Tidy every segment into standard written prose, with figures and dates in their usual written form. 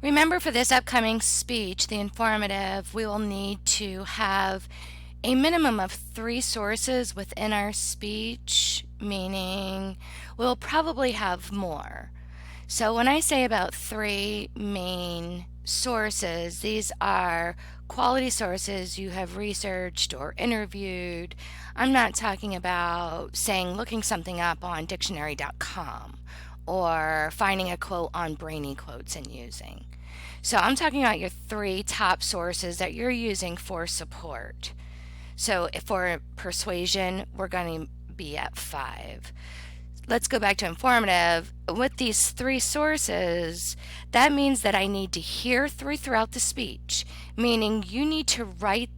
Remember, for this upcoming speech, the informative, we will need to have a minimum of 3 sources within our speech, meaning we'll probably have more. So when I say about 3 main sources, these are quality sources you have researched or interviewed. I'm not talking about saying looking something up on dictionary.com or finding a quote on Brainy Quotes and using. So I'm talking about your 3 top sources that you're using for support. So for persuasion, we're going to be at 5. Let's go back to informative. With these 3 sources, that means that I need to hear throughout the speech, meaning you need to write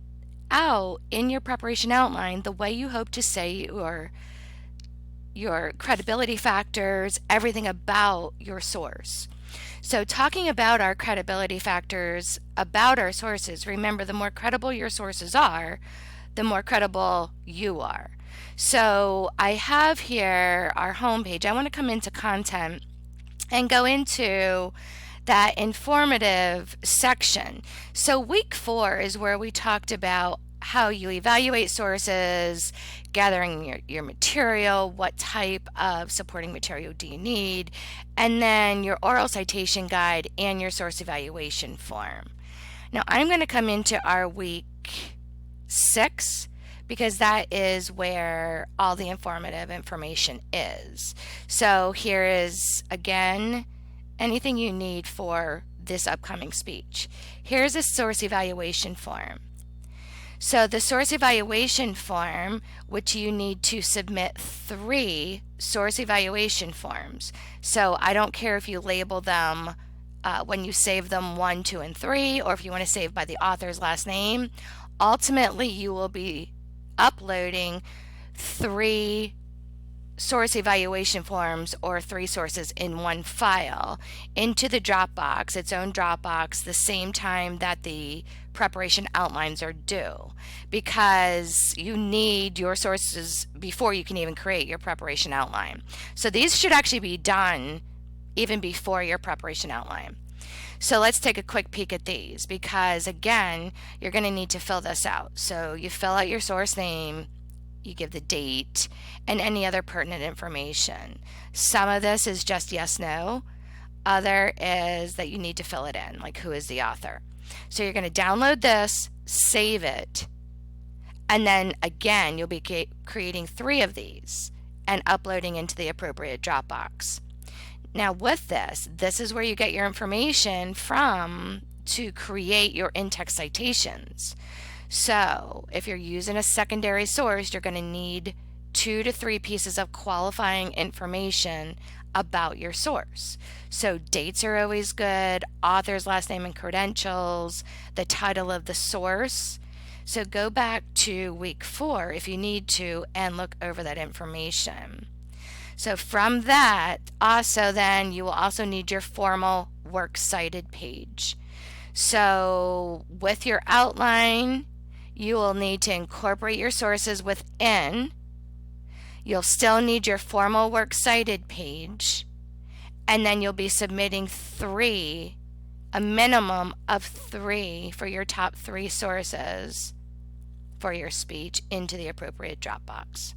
out in your preparation outline the way you hope to say your credibility factors, everything about your source. So talking about our credibility factors about our sources, remember, the more credible your sources are, the more credible you are. So I have here our homepage. I want to come into content and go into that informative section. So week 4 is where we talked about how you evaluate sources, gathering your material, what type of supporting material do you need, and then your oral citation guide and your source evaluation form. Now I'm going to come into our week 6 because that is where all the informative information is. So here is, again, anything you need for this upcoming speech. Here's a source evaluation form. So the source evaluation form, which you need to submit 3 source evaluation forms. So I don't care if you label them when you save them 1, 2, and 3, or if you want to save by the author's last name. Ultimately, you will be uploading 3 source evaluation forms or 3 sources in one file into the Dropbox, its own Dropbox, the same time that the preparation outlines are due, because you need your sources before you can even create your preparation outline. So these should actually be done even before your preparation outline. So let's take a quick peek at these, because again, you're going to need to fill this out. So you fill out your source name, you give the date, and any other pertinent information. Some of this is just yes, no. Other is that you need to fill it in, like who is the author. So you're going to download this, save it, and then again, you'll be creating 3 of these and uploading into the appropriate Dropbox. Now with this is where you get your information from to create your in-text citations. So if you're using a secondary source, you're going to need 2 to 3 pieces of qualifying information about your source. So dates are always good, author's last name and credentials, the title of the source. So go back to week 4 if you need to and look over that information. So from that, also then you will also need your formal works cited page. So with your outline, you will need to incorporate your sources within. You'll still need your formal works cited page, and then you'll be submitting 3, a minimum of 3 for your top 3 sources for your speech into the appropriate Dropbox.